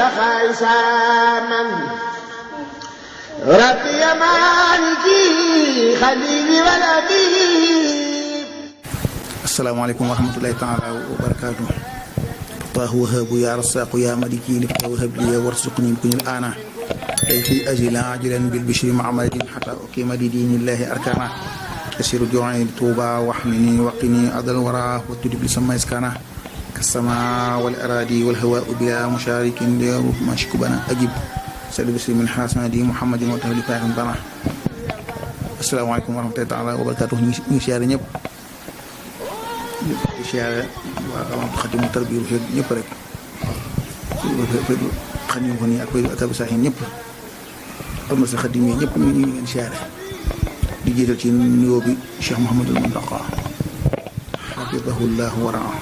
بخائسا من ربي مالكي خليلي ولدي. asalaamaaleykum wa rahmatulahi taala wa barakaatu. Taahu wahabu ya rasaqu ya maliki lifta wahab li warzuqni kunil ana ay fi ajila ajilan bil bishri ma'amadin hatta uqima li dinillahi arkana yasiru ju'i tuba wahmini waqini adal wara wa tudib li sama iskana kasama wal aradi wal hawa bila musharikin li mashkubana ajib sallu bismi min hasadi muhammadin wa tahli fa'an bana. asalaamaaleykum wa rahmatulahi taala wa barakaatu. ñu siyaare ñëpp di siyaare waa Xadimu Tarbiya fi ñëpp rek xam ñu ko nii ak tabi sax ñëpp am na sa xadim yi ñëpp ñu ngeen siyaare di jiital ci nuyoo bi Cheikh Mouhamadul Muntaqa hafidahullah wa raa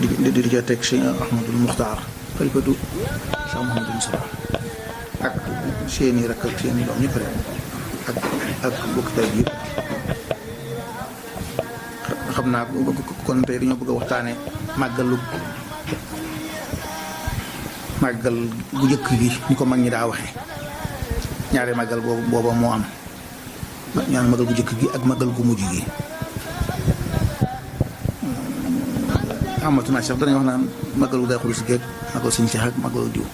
di ca teg Cheikh Ahmadul Muxtaar xalifatu Cheikh Mouhamadul Mustafa ak seeni rakk ak seeni doom ñëpp rek ak bokk tay bi xam naa kon tey dañoo bëgg a waxtaane màggal gu njëkk gi ni ko mag ñi daa waxe ñaari màggal booba moo am ñaari màggal gu njëkk gi ak màggal gu mujj gi. amatuna sax danañ wax naan màggal gu day xulus geeg màggal suñu seex ak màggal diw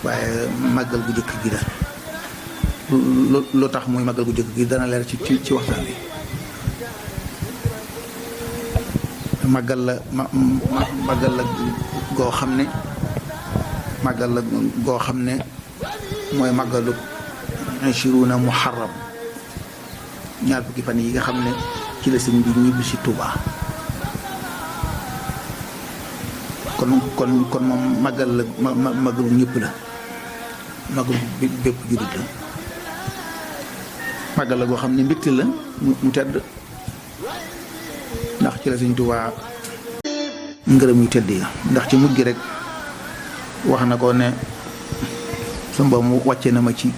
waaye màggal gu njëkk gi la loo tax muy màggal gu njëkk gi dana leer ci waxtaan bi. màggal la goo xam ne mooy màggalu ashiruna muharram ñaar fukki fan yi nga xam ne ci la sëñ bi ñibbi si Touba kon moom màggal la màggalu ñëpp la màggalu bépp jullit la màggal la goo xam ne mbégte la mu tedd ndax ci la sëñ Tuubaa ngërëm yu tedd yi ndax ci mujj gi rek wax na ko ne su mboom wàcce na ma ci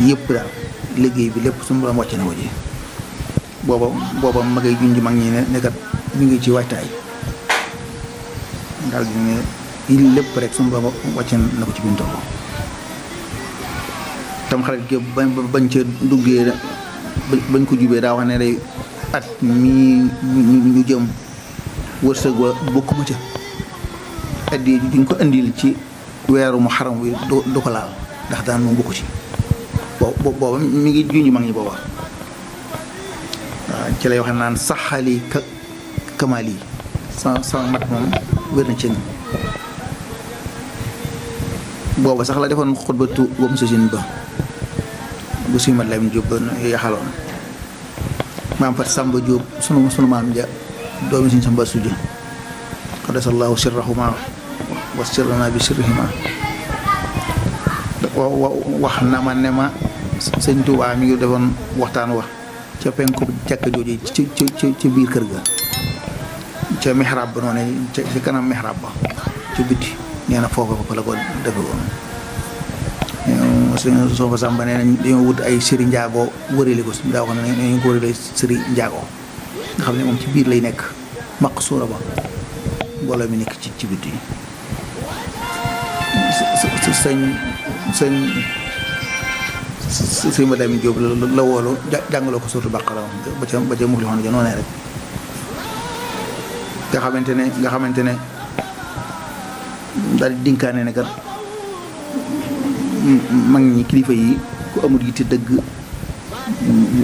yëpp daal liggéey bi lépp su mboom wàcce na ma ci booba ma ngay junj mag ñi ne kat ñu ngi ci waajtaay daal di ne lépp rek su mboom wàcce na ko ci biir tool tam xarit gi bañ ca duggee bañ ko jubee daa wax ne day at mii ñu jëm wërsëg wa bokkuma ca addi duñ ko indil ci weeru muharram wi du ko laal ndax daan moom bokku ci booba mi ngi juñu mag ñi booba waaw ci lay wax naan saxali kamaal yi sa mat moom wér na ci booba sax la defoon xutbatu ba mu sasin ba bu suy mat Lamin Jóob ba yaxaloon maam Fat Samba Diop sunu maam ja doomi Sëñ Samba Suja xadasallahu sirrahuma wa sirrana bi sirrihima wax na ma ne ma Sëñ Tuubaa mi ngi defoon waxtaan wax ca penku jàkka jooju ci biir kër ga ca mihrab ba noonu ca kanam mihrab ba ci biti nee na foofa fa la ko defe woon soo fa sàmba nee nañ dañoo wut ay sëri njaago wërale ko daa wax ne nañu ko wërale sëri njaago nga xam ne moom ci biir lay nekk maq suura ba mbooloo mi nekk ci biti sëñ ma Lamin Jóob la woolu jàngaloo ko suuratu Baqara ba ca Muflixuun ja noonee rek nga xamante ne daal di dinkaane ne kat mag ñi kilifa yi ku amul yitte dëgg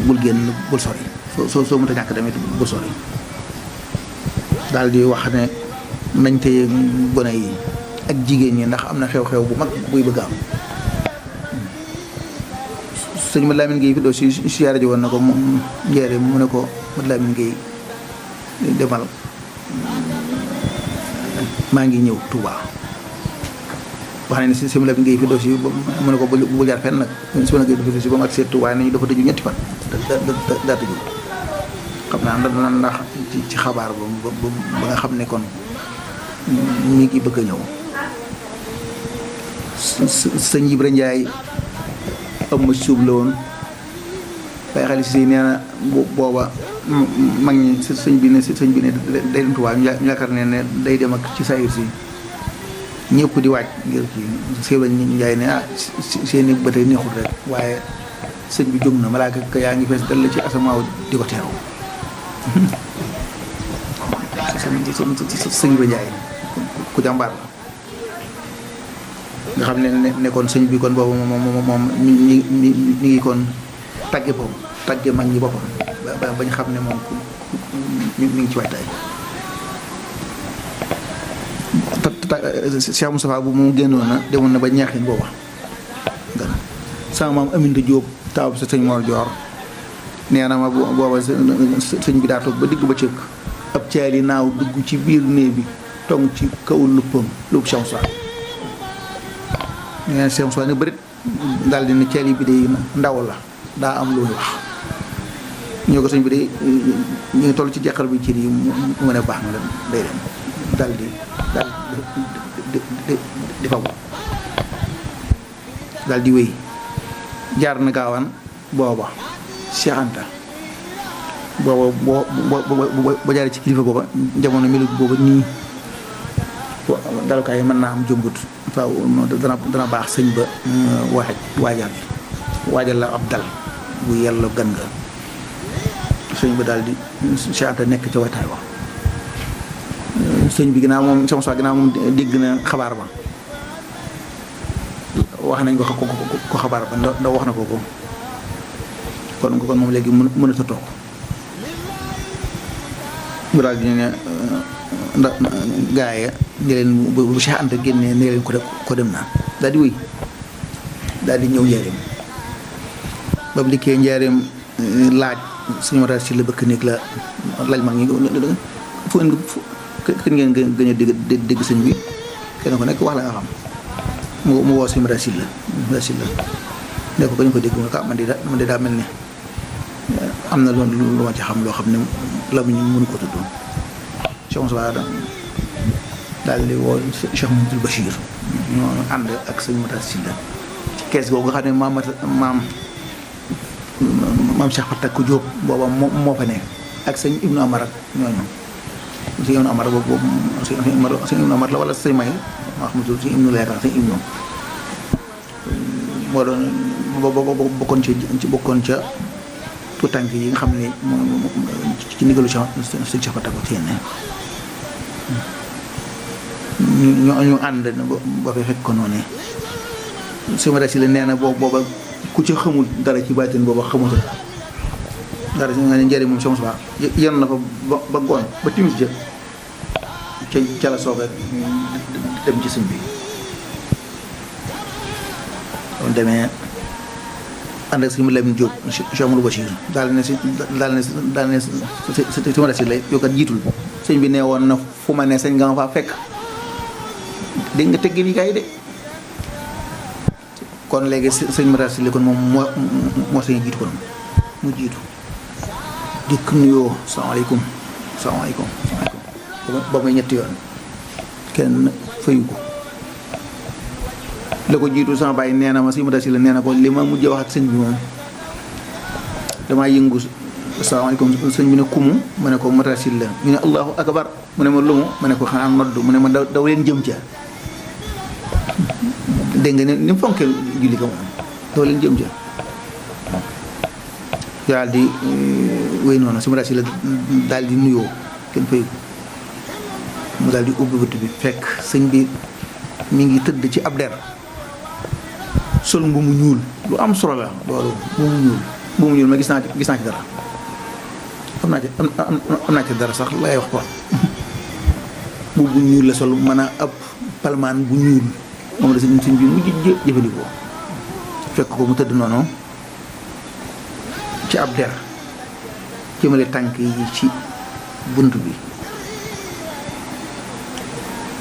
bul génn bul sori soo mënta ñàkk tamit bul sori daal di wax ne nañ téye gone yi ak jigéen ñi ndax am na xew-xew bu mag buy bëgg am sëñ ma Lamin Gueye fi doo si siyaare ji woon na ko mu njeere mu ne ko ma Lamin Gueye demal maa ngi ñëw Touba wax nañ ne si Lamin Gueye fi doo si mu ne ko bu jaar fenn nag si ma Gueye si ba mu ak seet Touba nañu dafa tëju ñetti fan daa tëju xam naa ndax ci xabaar ba nga xam ne kon mi ngi bëgg a ñëw sëñ Ibra Njaay am ma suub la woon waaye xale si nee na booba mag ñi sëñ bi ne day dem Tuubaa ñu yaakaar ne day dem ak ci saayir si ñëpp di waaj ngir kii sëñ ñu njaay ne seeni bët yi neexul rek waaye sëñ bi jóg na malaaka ka yaa ngi fees dal ci asamaaw di ko teew sëñ ba njaay ku jàmbaar la nga xam ne kon sëñ bi kon boobu moom ñi ngi kon tagge boobu tagge mag ñi boppam bañ xam ne moom mi ngi ci waajtaay Cheikh Moustapha bu mu génnoon na demoon na ba ñeexin booba gan sama maam Aminta Diop taw sa sëñ Mor Dior nee na ma booba sëñ bi daa toog ba digg ba cëkk ab caali naaw dugg ci biir néeg bi tong ci kaw luppam lupp Cheikh Moustapha nee na Cheikh Moustapha ne bërit daal di ne caali bi day ndaw la daa am lu muy wax ñoo ko sëñ bi day ñu ngi toll ci jeqal bi ci nii mu ne baax na la day dem daal di faw daal di wéy jaar na gaawaan booba Cheikh Anta booba boo jaaree ci kilifa booba jamono melut booba nii dalukaay mën naa am jëmbut faaw dana baax sëñ ba waajal la ab dal bu yàlla gan nga sëñ ba daal di Cheikh Anta nekk ca wataay wa sëñ bi ginnaaw moom sama soxna ginnaaw moom dégg na xabaar ba wax nañ ko xabaar ba ndax wax na ko kon moom léegi mënut a toog mu daal di ne ndax gaa yi ne leen bu Cheikh Anta génnee ne leen ko dem naa daal di wéy daal di ñëw njaareem ba mu dikkee njaareem laaj suñu mataar si la bëkk néeg la laaj mag ñi kenn ngeen gën a dégg sëñ bi kenn ko nekk wax la nga xam mu woo suñu mataar si la ne ko ñu ko dégg mu ne ko man de daa mel ne am na loolu lu ma ci xam loo xam ne la mu ñu mënu ko tudd Cheikh Moussa daal di woo Cheikh Mouhamadoul Bachir ñoo ànd ak sëñ mataar si la ci kees boobu nga xam ne maam Cheikh Fatak ku Jóob booba moo fa nekk ak sëñ Ibnu Amar ak ñooñu sëñ Ibnu Amar boobu sëñ Ibnu Amar la wala sëñ May wax ma tudd sëñ Ibnu la yaakaar sëñ Ibnu moo doon bokkoon ca tout tànk yi nga xam ne ci ndigalu sëñ Cheikh Fatak ko téye ñu ànd ba fay fekk ko noonu sëñ Mada Si la nee na booba ku ci xamul dara ci baatin booba xamutul dara si nga ne njëriñ moom sama yan na fa ba ngoon ba timis jë ca la soog a dem ci sëñ bi kon demee ànd ak sëñ Lamine Diop Cheikh Amadou Bachir daal ne si ma des si lay yokkat jiitul sëñ bi nee woon na fu ma ne sëñ nga ma faa fekk dégg nga teggin yi kaay de kon léegi sëñ Mataar Si kon moom moo sañ jiitu kon mu jiitu dikk nuyoo salaamaaleykum ba muy ñetti yoon kenn fayu ko la ko jiitu sama bàyyi nee na ma sëñ Mataar Si nee na ko li ma mujj wax ak sëñ bi moom damaa yëngu salaamaaleykum sëñ bi ne kumu ma ne ko Mataar Si ñu ne allahu akbar mu ne ma lumu ma ne ko xanaa nodd mu ne ma daw leen jëm ca dégg nga ni mu fonkee julli ko moom doo leen jëm ca daal di wéy noonu su ma daal si la daal di nuyoo kenn fay mu daal di ubbi bëtt bi fekk sëñ bi mi ngi tëdd ci ab der sol mbu mu ñuul lu am solo la loolu mbu mu ñuul ma gis naa ci dara am naa ci dara sax lay wax ko mbu bu ñuul la sol mën a ab palmaan bu ñuul moom la sëñ bi mujj jëfandikoo fekk ko mu tëdd noonu ci ab der jëmale tànk yi ci bunt bi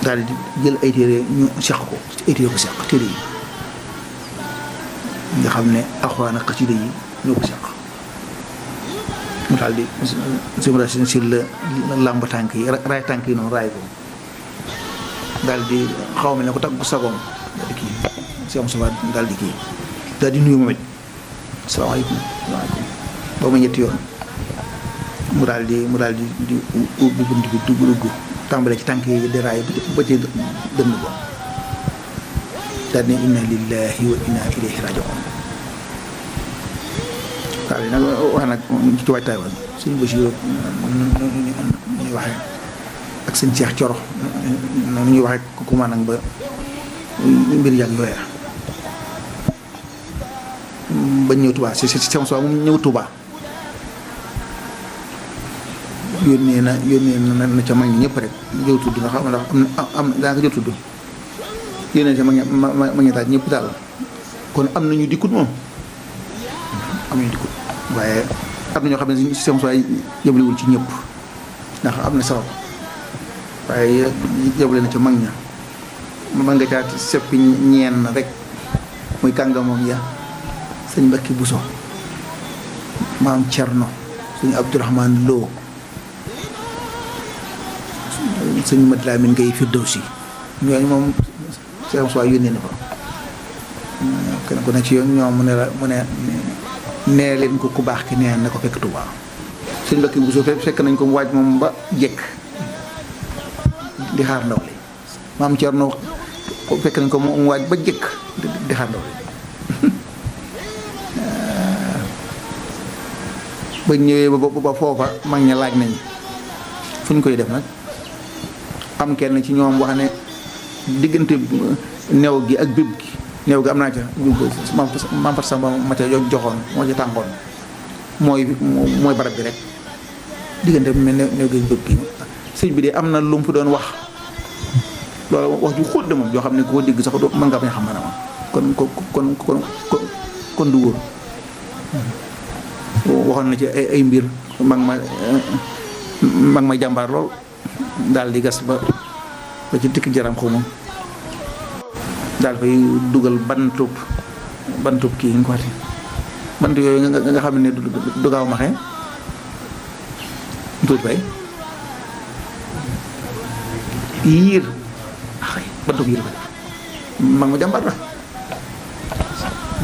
daal di jël ay téere ñu seq ko ay téere ko seq téere yi nga xam ne alxuraan ak xasida yi ñoo ko seq mu daal di simra si la làmb tànk yi raay tànk yi noonu raay ko daal di xaw ma ne ko tàggu sagoom daal di kii si am suba daal di kii daal di nuyu moom it asalaamaaleykum ba ma ñetti yoon mu daal di ubbi bunt bi dugg tàmbale ci tànk yi di raay ba ci dënd ko daal ne inna lillahi wa inna ilayhi raji'un. waaw yi nag wax nag ci waajtaay woon suñu Bachir ñuy waxee ak sëñ Cheikh Coro noonu ñuy waxee ku ma nag ba mbir yàgg yooya bañ ñëw Touba si sama soi moom ñëw Touba yónnee na ca mag ñi ñëpp rek jëw tudd nga xam ndax am daa nga jëw tudd yónnee ca mag ñi daal ñëpp daal kon am nañu dikkut moom am nañu dikkut waaye am na ñoo xam ne si sama soi yëblewul ci ñëpp ndax am na sabab waaye yëble na ca mag ña ma nga caat seppi ñeen rek muy kàngamoom ya sëñ Mbacke Bousso maam Thierno sëñ Abdourahmane Lo sëñ Mat Lamine Gueye Firdawsi ñooñu moom seen soi yónnee na fa kenn ku ne ci yoon ñoom mu ne nee leen ko ku baax ki nee na ko fekk Touba sëñ Mbacke Bousso fekk nañ ko mu waaj moom ba jekk di xaar ndaw li maam Thierno fekk nañ ko mu waaj ba jekk di xaar ndaw li ba ñëwee ba foofa mag ña laaj nañ fu ñu koy def nag am kenn ci ñoom wax ne diggante new gi ak béb gi new gi am naa ca maam Fat Samba ma ca joxoon moo ca tàngoon mooy barab bi rek diggante new gi ak béb gi sëñ bi de am na lu mu fi doon wax loolu wax ju xóot de moom yoo xam ne koo dégg sax mën nga bañ a xam maanaam kon du wóor waxoon na ci ay mbir mag ma jàmbaar lool daal di gas ba ci tikki jaram xaw ma daal fay dugal bantub kii nga ko waxati bant yooyu nga xam ne du gaaw maxee tuuti bay yiir bantub yiir ba def mag ma jàmbaar la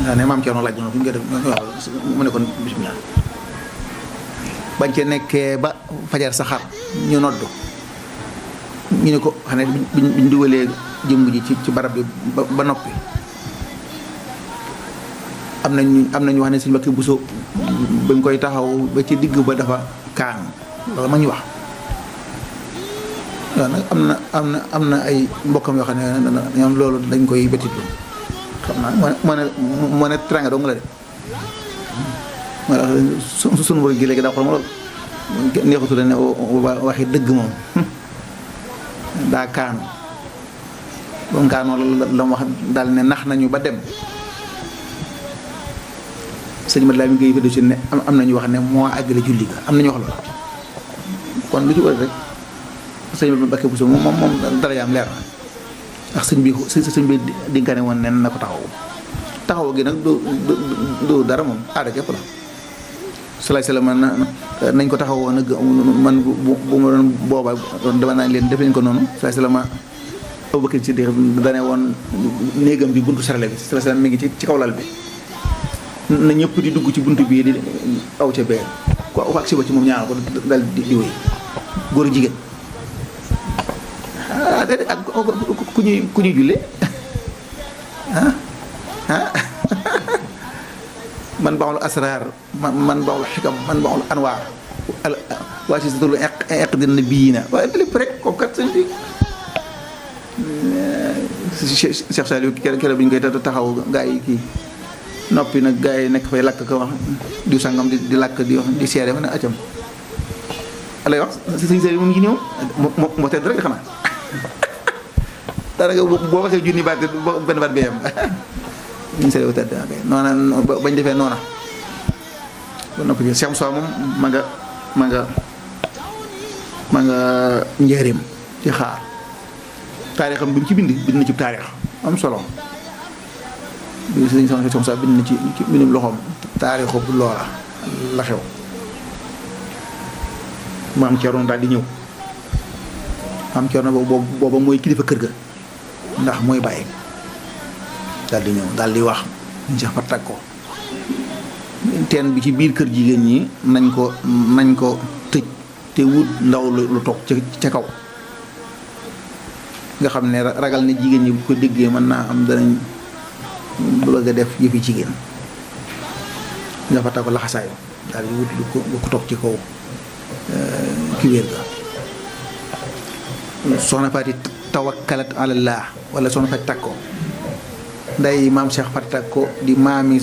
daa ne maam Thierno laaj fu ñu koy def mu ne kon bismillah bañ ca nekkee ba fajar saxaar ñu noddu ñu ne ko xam ne biñ dugalee jëmb ji ci barab bi ba noppi am nañu wax ne sëñ Mbacke Bousso ba ñu koy taxaw ba ci digg ba dafa kaan loolu ma ñu wax waaw nag am na ay mbokkam yoo xam ne ñoom loolu dañ koy betitlu xam naa moo ne tranga dong la de moo tax sunu wër gi léegi daa xool ma lool neexutu la ne waxi dëgg moom daa kaanu ba mu kaanoo la mu wax daal ne nax nañu ba dem sëñ Mat Lamin Gueye Firdawsi ne am nañu wax ne moo àggale julli ga am nañu wax loolu kon lu ci wër rek sëñ Mbacke Bousso moom dara yaam leer na ndax sëñ bi dinkaane woon nen na ko taxaw gi nag du dara moom aada képp la salaay salaam nañ ko taxaw woon nag man bu ma doon booba dama naan leen def leen ko noonu salaay salaam Abubakar Siddiq dane woon néegam bi buntu sarale bi salaay salaam mi ngi ci kaw lal bi na ñëpp di dugg ci buntu bii di aw ca bee ko ak si ba ci moom ñaanal ko dal di wéy góor jigéen déedéet ak ku ñuy julle man baaxul asraar man baaxul xikam man baaxul anwaar waa si satul eqdin nabiyina waaye lépp rek kooku kat sëñ bi Cheikh Saliou keroog bi ñu koy taxaw gaa yi kii noppi nag gaa yi nekk fay lakk ko wax diw sangam di lakk di wax di seere ma ne acam alay wax sëñ Saliou moom yi ñëw moo tedd rek xanaa daanaka boo waxee junni baat benn baat bee am ñu seetlu ko tedd noona bañ defee noona ba noppi Cheikh Moussa moom ma nga njëriñ ci xaar taarixam bi mu ci bind na ci taarix am solo bi sëñ Cheikh Moussa bind na ci mbindum loxoom taarixu loola la xew maam Thierno daal di ñëw maam Thierno booba mooy kilifa kër ga ndax mooy bàyyi daal di ñëw daal di wax ñu sax fa tag ko teen bi ci biir kër jigéen ñi nañ ko tëj te wut ndaw lu toog ca kaw nga xam ne ragal ne jigéen ñi bu ko déggee mën naa am bëgg a def yëfi jigéen nga fa ko laxasaayu daal di wut ko toog ci kaw kiwéer ga soxna Faati tawakkalat alallah wala soxna Faati takko nday maam Cheikh Faati takko di maami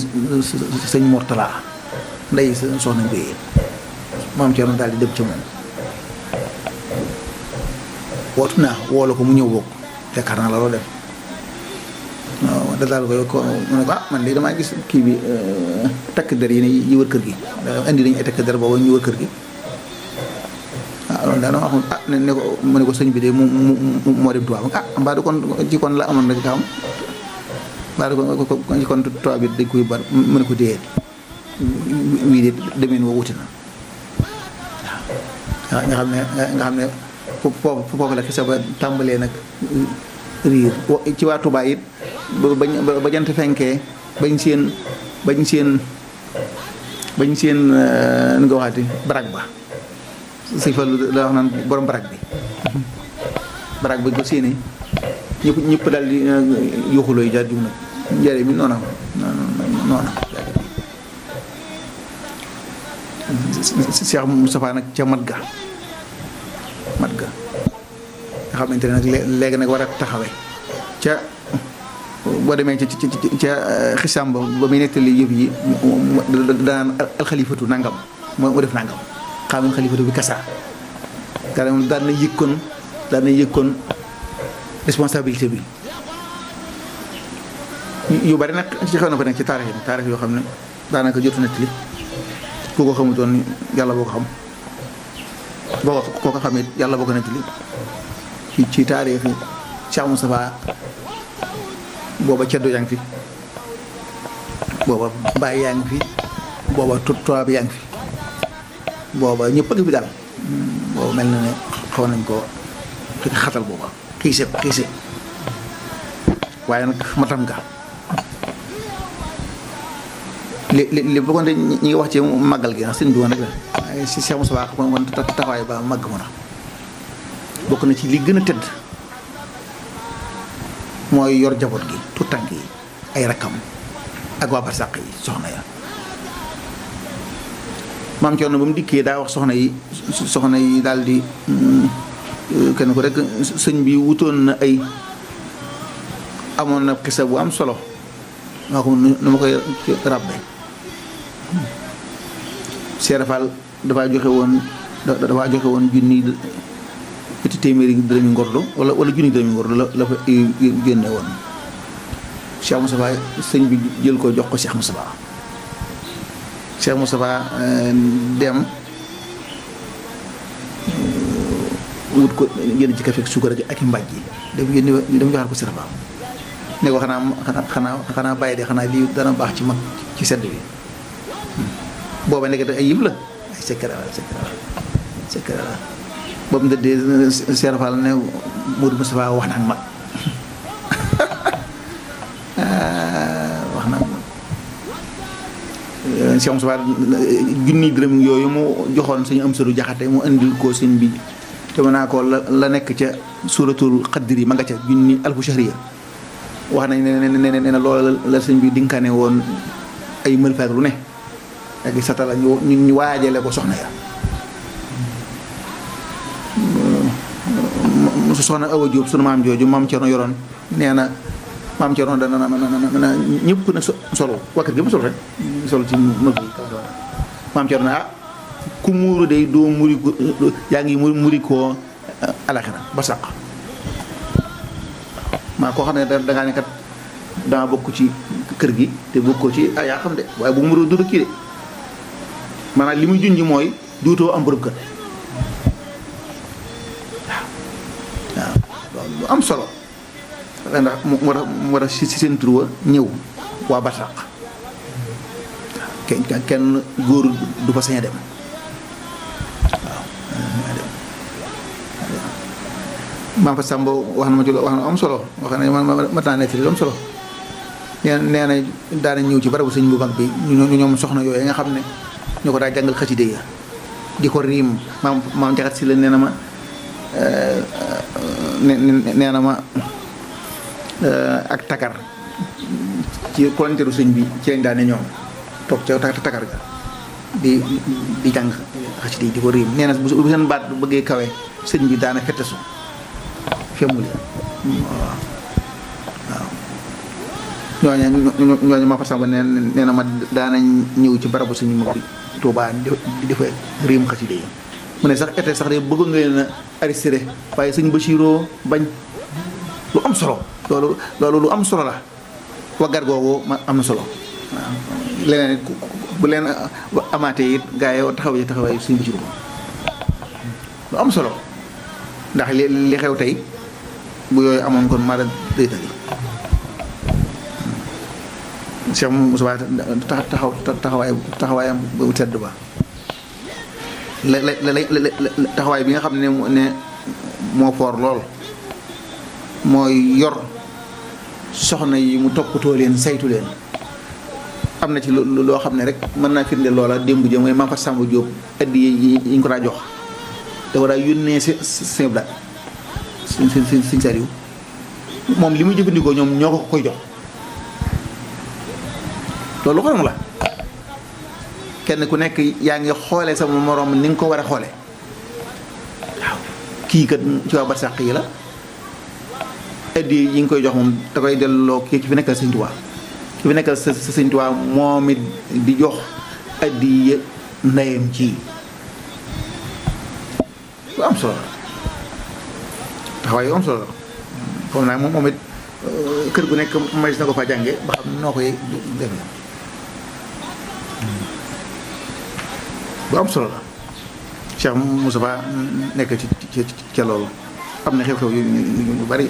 sëñ Mortala nday soxna Mbéyeen maam Cerno daal di dem ci moom wootu naa woolu ko mu ñëw bokk yaakaar naa la loo def waaw da daal ko mu ne ko man de damaa gis kii bi takk der yi wër kër gi indi nañu ay takk der boobu ñu wër kër gi loolu daal wax ne ko mu ne ko sëñ bi de moo dem tubaab mbaa du kon ci kon la amoon rek xam mbaa du kon ci kon tubaab bi dañ koy bar mu ne ko déet wii de demeen woo wuti na waaw nga xam ne foofu la xisa ba tàmbalee nag riir ci waa Tuubaa it ba jant fenkee bañ seen nu nga waxaati barak ba sëñ Fallu la wax naan borom barak bi ko séenee ñëpp daal di yuxuloo yi jaar jug nag njëre mi noona Cheikh Moustapha nag ca mat ga nga xamante ne nag léegi nag war a taxawe ca boo demee ca xisaam ba muy nettali yëf yi danaan alxalifatu nangam moo def nangam xaaral xalifatu bi kasa carrément daan na yëkkoon responsabilité bi yu bari nag ci xew na ko nekk ci taarix yoo xam ne daanaka jotu nettali ku ko xamutoon yàlla boo ko xam boo ko xamee yàlla boo ko nettali ci taarix Cheikh Moustapha booba ceddo yaa ngi fi booba Baye yaa ngi fi booba tubaab yaa ngi fi booba ñëpp a ngi fi daal booba mel na ne xaw nañ ko xatal booba xiise waaye nag matam nga li bokkoon de ñi ngi wax ci màggal gi ndax sëñ bi woon rek la waaye si Cheikh Moustapha kon taxawaay ba màgg mu na bokk na ci li gën a tëdd mooy yor jaboot gi tout tànk yi ay rakkam ak waa barsàq yi soxna ya maam Cerno ba mu dikkee daa wax soxna yi daal di kenn ko rek sëñ bi wutoon na ay amoon na xisa bu am solo maa ko nu ma koy ràbbe Seera Fall dafaa joxe woon junni ñetti téeméeri dërëmi ngordo wala junni dërëmi ngordo la fa génne woon Cheikh Moustapha sëñ bi jël ko jox ko Cheikh Moustapha dem wut ko génn ci kafe ak suukar ak i mbàjj yi dem joxaat ko Seera Fall ne ko xanaa bàyyi de xanaa lii dana baax ci mag ci sedd bi booba nekk ay yib la ay secret la boobu ndëddee Seera Fall ne Modou Moustapha wax na ak mag wax na ak mag Cheikh Moustapha junni dërëm yooyu mu joxoon suñu am sëru jaxate mu indil ko sëñ bi te mën naa ko la nekk ca suuratul Qadr yi ma nga ca junni alfu shahriya wax nañ ne loola la sëñ bi dinkaane woon ay mëlfaak lu ne ak i satala ñu waajale ko soxna ya soxna Awa Diop sunu maam jooju maam Cerno yoroon nee na maam Cerno dana ñëpp nag solo waa kër gi ma solo rek solo ci mag yi maam Cerno ku muuru day doo muri ko yaa ngi muri koo alaxira ba sàq maa koo xam ne dangaa ne kat dama bokk ci kër gi te bokkoo ci yaa xam de waaye bu muuru du kii de maanaam li muy junj mooy duutoo am borom kër waaw lu am solo ndax moo tax si seen tur ñëw waa Barsàq kenn góor du fa sañ a dem waaw maam fa Samba wax na ma ci wax na am solo wax na ma taa nekk lu am solo nee na daana ñëw ci barabu sëñ bu mag bi ñoom soxna yooyu nga xam ne ñoo ko daa jàngal xaside ya di ko riim maam jaxat si la nee na ma nee na ma ak takar ci volontaire sëñ bi ci lañ daane ñoom toog ca takar ga di jàng xasida yi di ko riim nee na bu seen baat bu bëggee kawe sëñ bi daana fettesu femmul waaw ñooñu ma fa samba nee na ma daanañ ñëw ci barabu sëñ mag bi Tuubaa di defa riim xasida yi mu ne sax été sax de bëgg nga leen a arrêté waaye sëñ Bachiroo bañ lu am solo loolu lu am solo la waggar googu ma am na solo waaw leneen bu leen amaatee it gaa yi taxawaay sëñ Bachiroo lu am solo ndax li xew tey bu yooyu amoon kon mara day tali Cheikh Moussa taxawaayam bu tedd ba la taxawaay bi nga xam ne moo foor lool mooy yor soxna yi mu toppatoo leen saytu leen am na ci loo xam ne rek mën naa firnde loola démb jëm mooy Mame Fatou Samba Diop addi yi ñu ko daa jox dafa daa yónnee seen blat sëñ Saliou moom li muy jëfandikoo ñoom ñoo ko koy jox loolu xorom la kenn ku nekk yaa ngi xoole sama moroom ni nga ko war a xoole waaw kii kat ci waa barsàq yi la addi yi nga koy jox moom da koy delloo kii ci fi nekkal Sëñ Tuubaa ci fi nekkal sa Sëñ Tuubaa moom it di jox addi ndeyam ci lu am solo la taxawaay yu am solo la xam naa moom it kër gu nekk majis na ko fa jànge ba xam noo koy defee bu am solo la Cheikh Moustapha nekk ci ca loolu am na xew-xew yu bari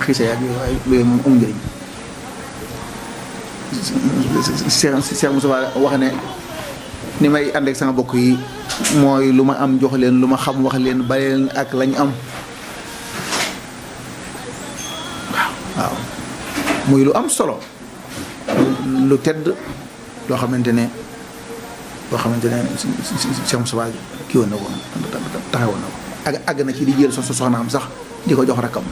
xiisa yaag yooyu moom am njëriñ Cheikh Moustapha wax ne ni may ànd ak sama bokk yi mooy lu ma am jox leen lu ma xam wax leen bale leen ak lañ am waaw muy lu am solo lu tedd loo xamante ne Cheikh Moussa kii woon na ko taxawoon na ko àgg na ci di jël soxnaam sax di ko jox rakkam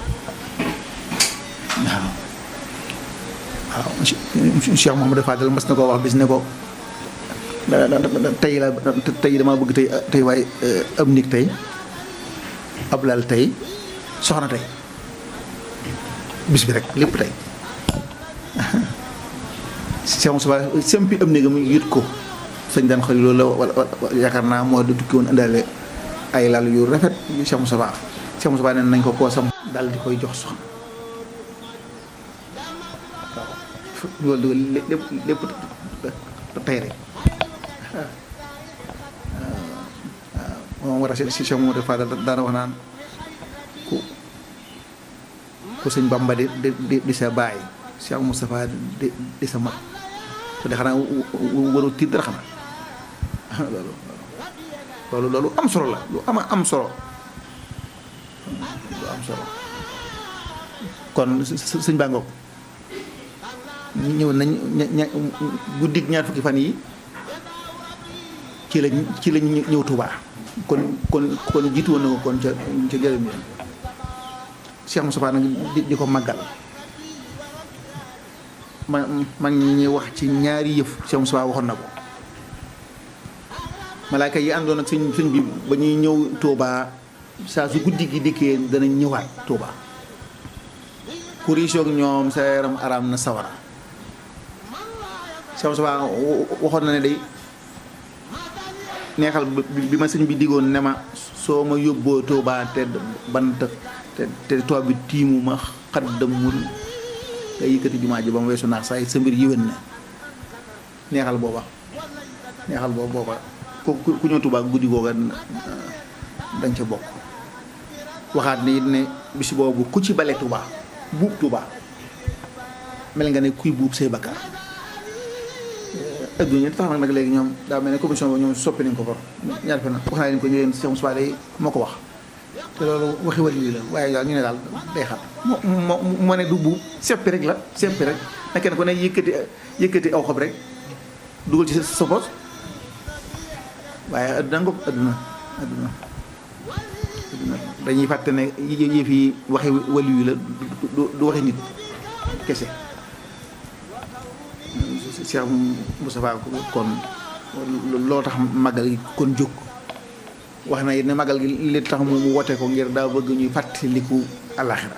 waaw Cheikh Mouhamadou Fadel mas na koo wax bis ne ko tey dama bëgg tey waaye ab néeg tey ab lal tey soxna tey bis bi rek lépp tey Cheikh Moussa sempi am néegam yët ko sëñ daan xëy loolu la wala yaakaar naa moo di tukki woon indaale ay lal yu rafet yu Cheikh Moussa nee nañ ko koo sam daal di koy jox soxna waaw loolu lépp tey rek waaw moom war a si Cheikh Mouhamadou Fadal daana wax naan ku sëñ Bamba di sa baay Cheikh Moustapha di sa mag te de xanaa waru tiit dara xanaa loolu am solo la lu am solo lu am solo kon sëñ Ba ngoog ñëw nañ guddig ñaar fukki fan yi ci lañ ñëw Touba kon jiitu woon na ko kon ca jërëm yi Cheikh Moustapha nag di ko màggal mag ñi wax ci ñaari yëf Cheikh Moustapha waxoon na ko malaaka yi àndoon ak sëñ bi ba ñuy ñëw Touba saa su guddi gi dikkee danañ ñëwaat Touba ku riisoog ñoom sa yaram araam na sawara Cheikh Moustapha waxoon na ne day neexal bi ma sëñ bi diggoon ne ma soo ma yóbboo Touba te bant te toog bi tiimu ma xaddamul nga yëkkati jumaa ji ba mu weesu naax saa yi sa mbir yéwén na neexal booba ku ñëw Touba guddi googa dañ ca bokk waxaat ne it ne bis boobu ku ci bale Touba buub Touba mel nga ne kuy buub say bakkaar adduna tax nag léegi ñoom daa mel ne commission ba ñoom soppi nañ ko for ñaar fa nag wax naa leen ko ñu leen Cheikh Moussa day moo ko wax te loolu waxi wàll yi la waaye daal ñu ne daal day xam moo ne du buub seppi rek la seppi rek na kenn ku ne yëkkati aw xob rek dugal ci sa poos waaye adduna ngoog adduna dañuy fàtte ne yëf yi waxi wàll yi la du waxi nit kese Cheikh Moustapha kon loo tax magal gi kon jóg wax na it ne magal gi li tax mu wote ko ngir daa bëgg ñuy fàttaliku àlaxira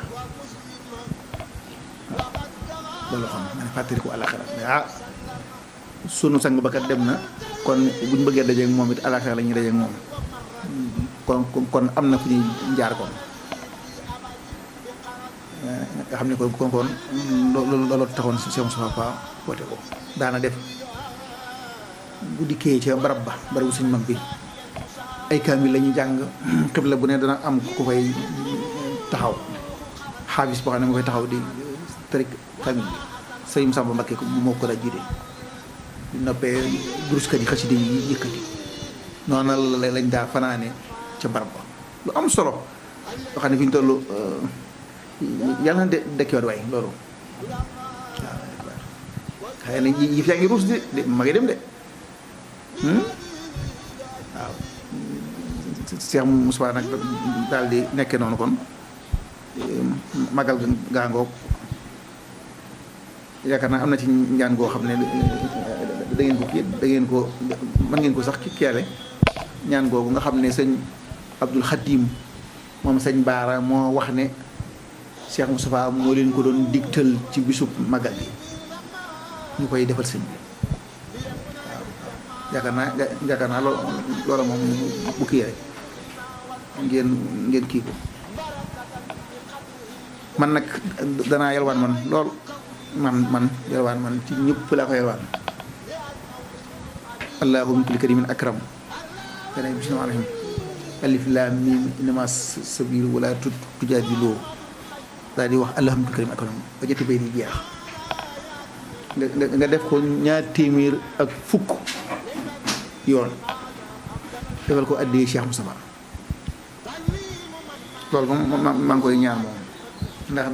loolu xam nga ne fàttaliku àlaxira sunu sang ba kat dem na kon buñ bëggee dajeek moom it àlaxira la ñuy dajeek moom kon am na fu ñuy jaar kon nga xam ne kon loolu taxoon si Cheikh Moustapha woote ko daana def bu dikkee ca barab ba barabu suñ mag bi ay kaamil la ñuy jàng xibla bu ne dana am ku fay taxaw xaabis boo xam ne moo koy taxaw di tërik kaamil bi sëñ Samba Mbakke moo ko daa jiite noppee duruskat yi xasida yi yëkkati noonu la lañ daa fanaane ca barab ba lu am solo loo xam ne fi ñu toll yàlla na dekkiwaat waay loolu waaw xëy na yëf yaa ngi ruus de ma ngi dem de waaw Cheikh Moustapha nag daal di nekkee noonu kon magal gaangoog yaakaar naa am na ci ñaan goo xam ne da ngeen ko mën ngeen ko sax kiyaale ñaan googu nga xam ne sëñ Abdul Xadim moom sëñ Baara moo wax ne Cheikh Moustapha moo leen ko doon digtal ci bisub magal bi ñu koy defal sëñ bi waaw yaakaar naa loola moom bu kii rek ngeen kii ko man nag danaa yalwaan man lool man yalwaan man ci ñëpp laa ko yalwaan allahu min kulli karimin akram dana bismillah alayhim alif lam mim innama sabilu wala tujaadilu daal di wax allahu min kulli karimin akram ba ñetti bay di jeex nga def ko ñaar téeméer ak fukk yoon defal ko addee Cheikh Moustapha loolu moom maa ngi koy ñaan moom ndax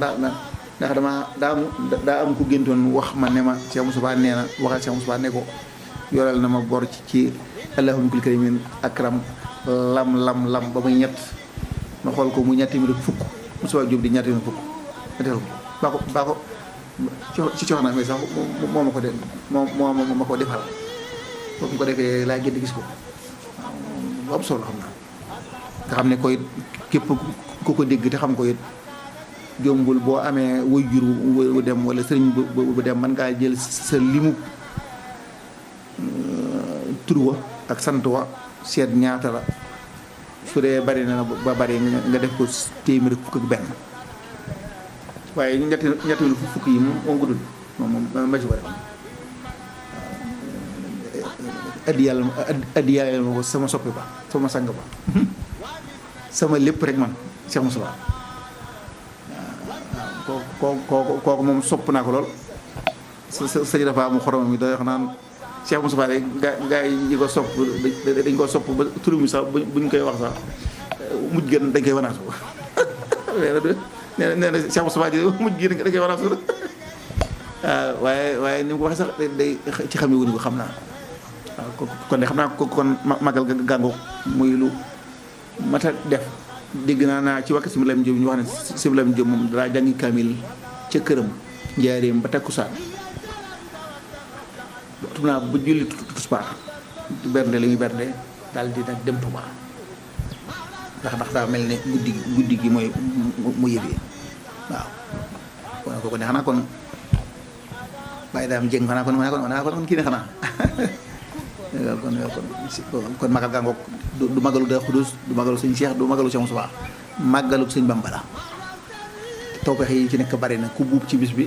daa am ku géntoon wax ma ne ma Cheikh Moustapha nee na waxal Cheikh Moustapha ne ko yoral na ma bor ci allahu min kulli karimin akram lam ba muy ñett ma xool ko mu ñaar téeméer ak fukk Moustapha Diop di ñaar téeméer fukk ma defal ko baa ko ci coxna mais sax moo ma ko de moo ma ko defal boobu mu ko defee laa gën di gis ko waaw am solo xam naa nga xam ne koy képp ku ko dégg te xam ko it jombul boo amee waajur bu dem wala sëriñ bu dem mën ngaa jël sa limu tur wa ak sant wa seet ñaata la su dee bari na ba bari nga def ko téeméer fukk ak benn waaye ñetti fukk yi moom guddul moom ma ci ko def addi yàlla ma ko sama soppi ba sama sang ba sama lépp rek man Cheikh Moustapha waaw kooku moom sopp naa ko lool sëñ dafa am xorom mi day wax naan Cheikh Moustapha rek gaa yi ko sopp dañ ko sopp ba turu mi sax buñ koy wax sax mujj gën dañ koy wanaasu nee na Cheikh Moustapha ji mujj gi dañ koy wanaasu waaw waaye ni mu ko waxee sax day ci xam ne wuñu ko xam naa waaw kon de xam naa ko kon magal gàngoog muy lu mata def dégg naa ci wàkk Sëñ Lam Jóob ñu wax ne Sëñ Lam Jóob moom daa jàngi kaamil ca këram njaareem ba takkusaan tum naa bu julli tusbaar bernde la ñuy bernde daal di nag dem Tuubaa ndax daa mel ne guddi gi mooy mu yëbee waaw kon ne xanaa kon bàyyi daam jëng xanaa kon kii ne xanaa kon magal gàngoog du magalu da xudus du magalu sëñ Cheikh du magalu Cheikh Moustapha màggalu sëñ Bamba la tawfeex yi ci nekk bari na ku buub ci bis bi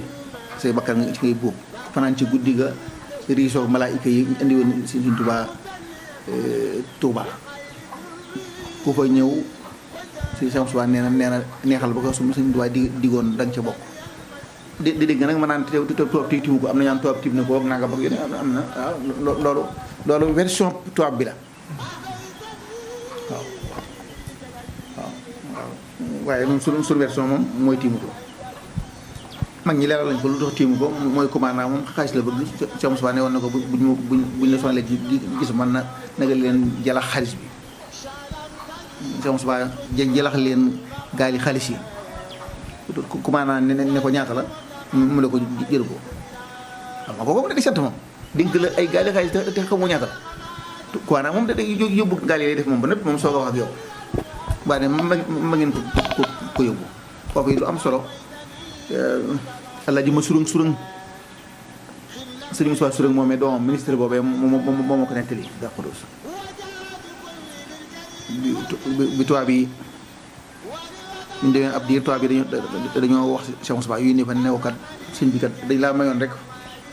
say bakkan nga ci ngay buub fanaan ci guddi ga riisoog malaayika yi indi woon sëñ Tuubaa ku fa ñëw sëñ Cheikh Moustapha nee na neexal ba ko su sëñ Tuubaa digoon da nga ca bokk di dégg nag ma naan tubaab timu ko am na ñaan tubaab tim ne ko ak nanga bak yéen am na waaw loolu version tubaab bi la waaw waaye moom suñu version moom mooy tiimu ko mag ñi leeral lañ ko lu tax tiimu ko mooy commandant moom xaalis la bëgg Cheikh Moustapha ne woon na ko buñ la sonalee ci gis man na nga leen jalax xaalis bi Cheikh Moustapha jalax leen gaal yi xaalis yi commandant ne ko ñaata la mu ne ko jël ko xam nga kooku nekk sant moom dénk la ay gaal xaalis te xamoo ñaata quoi nag moom da day yóbbu gaal yi def moom ba nëpp moom soog a wax ak yow waa ne ma ngeen ko yóbbu kooku yi lu am solo Alaaji ma surëng sëriñ Moussa Surëng moomee doomam ministre boobee moom moo ko nettali daa Xuddoos bi tubaab yi ñu demee ab diir tubaab yi dañoo wax Cheikh Moussa yu ne fa new kat sëñ bi kat dañ laa mayoon rek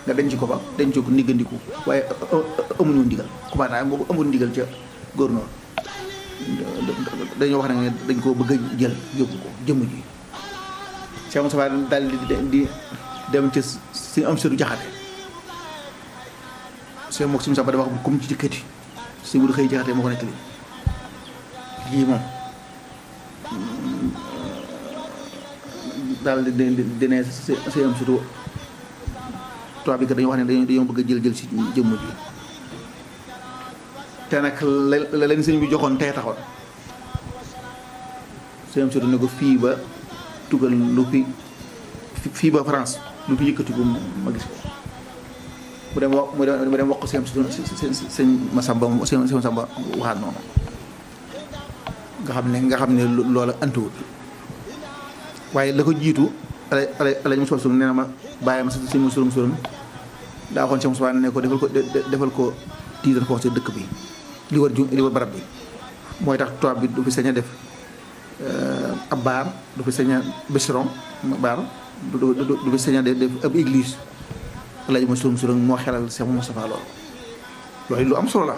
nga denc ko fa denc ko ndiggandiku waaye amuñu ndigal commandant boobu amul ndigal ca gouverneur dañoo wax ne dañ koo bëgg a jël yóbbu ko jëmm ji Cheikh Moussa daal di dem ca si am sëru jaxate seen mook si Moussa dafa wax comme ci jëkkati si wul xëy jaxate moo ko nettali kii moom daal di ne si am sëru tubaab bi kat dañoo wax ne dañoo bëgg a jël si jëmm ji te nag la leen sëñ bi joxoon tey taxoon si am sëru ne ko fii ba tugal lu fii ba France lu fi yëkkati ko ma gis ko mu dem wax ko sëñ Masamba waxaat noonu nga xam ne loola antuwul waaye la ko jiitu alañ Moussa Surëng nee na ma bàyyi ma sëñ Moussa Surëng daa waxoon sëñ Moussa ne ko defal ko tiitar ko ci dëkk bi li war barab bi mooy tax tubaab bi du fi sañ a def ab baar du fi sañ a bistron baar du fi sañ a def ab église Alaaji ma Surëng moo xelal Cheikh Moustapha loolu lu am solo la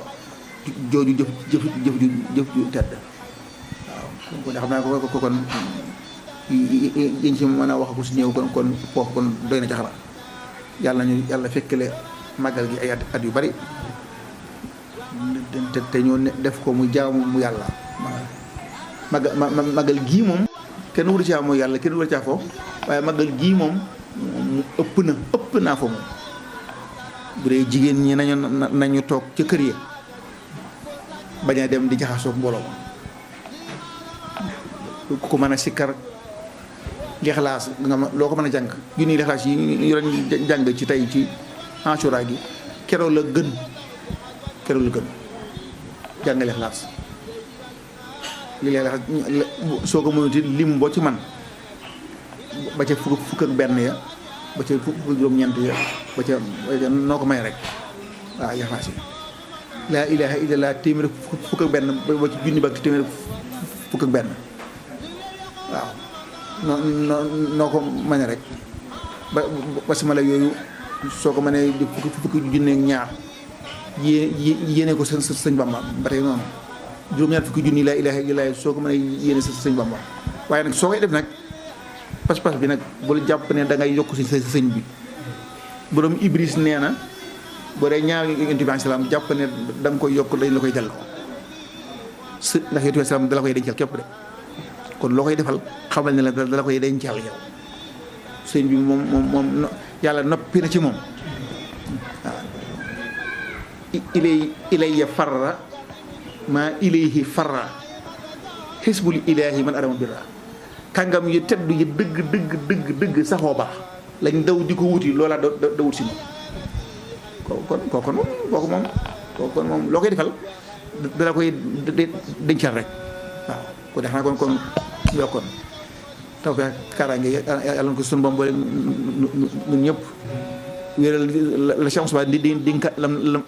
jooju jëf ju tedd waaw kon xam naa ko kon yiñ ci mën a wax ko si ñëw kon foofu kon doy na jaxara yàlla fekkale màggal gi ay at yu bari te ñoo def ko mu jaamu mu yàlla màggal gii moom kenn wuru caa mooy yàlla kenn wuru caa foofu waaye màggal gii moom ëpp naa fa moom bu dee jigéen ñi nañu toog ca kër ya bañ a dem di jaxasoo mbooloo ku mën a sikkar lixlaas nga ma loo ko mën a jàng junni lixlaas yi ñu doon jàng ci tey ci Ashura gi keroog la gën jàng lixlaas li lixlaas soo ko mënuti lim boo ci man ba ca fukk ak benn ya ba ca fukk ak juróom-ñeent ya ba ca noo ko may rek waaw lixlaas yi laa ilaaha illallaah téeméer fukk ak benn ba ci junni ba ak téeméer fukk ak benn waaw noo ko mane rek ba si mala yooyu soo ko mënee di fukki junne ak ñaar yéene ko sëñ Bamba ba tey noonu juróom-ñaar fukki junni laa ilaaha illallaah soo ko mënee yéene sëñ Bamba waaye nag soo koy def nag pas-pas bi nag bul jàpp ne da ngay yokk si sëñ bi borom Ibris nee na boo dee ñaar yonent bi salaam jàpp ne da nga koy yokk dañ la koy delloo ndax yonent bi salaam da la koy dencal képp de kon loo koy defal xamal ne la dala koy dencal yow sëñ bi moom yàlla noppi na ci moom waaw ilayya farra maa ilayhi farra xisbul ilaahi man adama birra kàngam yu teddu yi dëgg saxoo baax lañ daw di ko wuti loola da wut si moom kooku moom loo koy defal dala koy dencal rek waaw ko def naa kon yokkoon taw bi kaaraange yàlla na ko sunu boom boole ñun ñëpp wéeral la Cheikh Moussa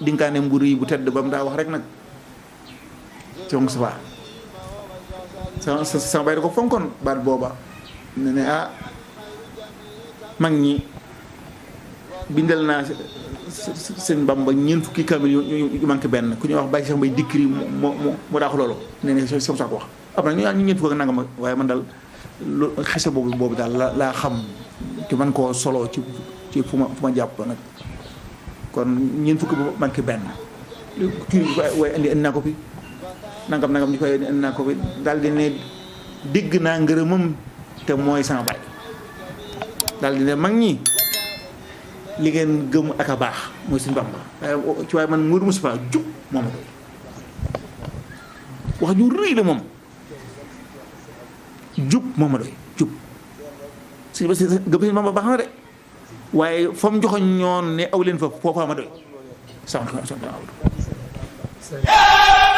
dinkaane mburu yi bu tedd ba mu daa wax rek nag Cheikh Moussa sama bay da ko fonkoon baat booba ne mag ñi bindal naa sëñ Bamba ñeent fukki kamil yu manqué benn ku ñuy wax Baye Cheikh Mbaye dikkiri mu daax loolu nee ne Cheikh Moussa ko wax am na ñu ñeent fukk ak nangam waaye man daal xese boobu daal laa xam te man koo solo ci fu ma jàpp nag kon ñeent fukki bu manqué benn kii waaye indi naa ko fi nangam ñu koy indi naa ko fi daal di ne dégg naa ngërëmam te mooy sama baay daal di ne mag ñi li ngeen gëm ak a baax mooy suñu Bamba ci waaye man Mourou Moustapha jub moom a doy wax ju rëy la moom jub moom a doy jub si gëm si Bamba baax na de waaye fa mu joxoon ñoon ne aw leen fa foofa ma doy salaamaaleykum.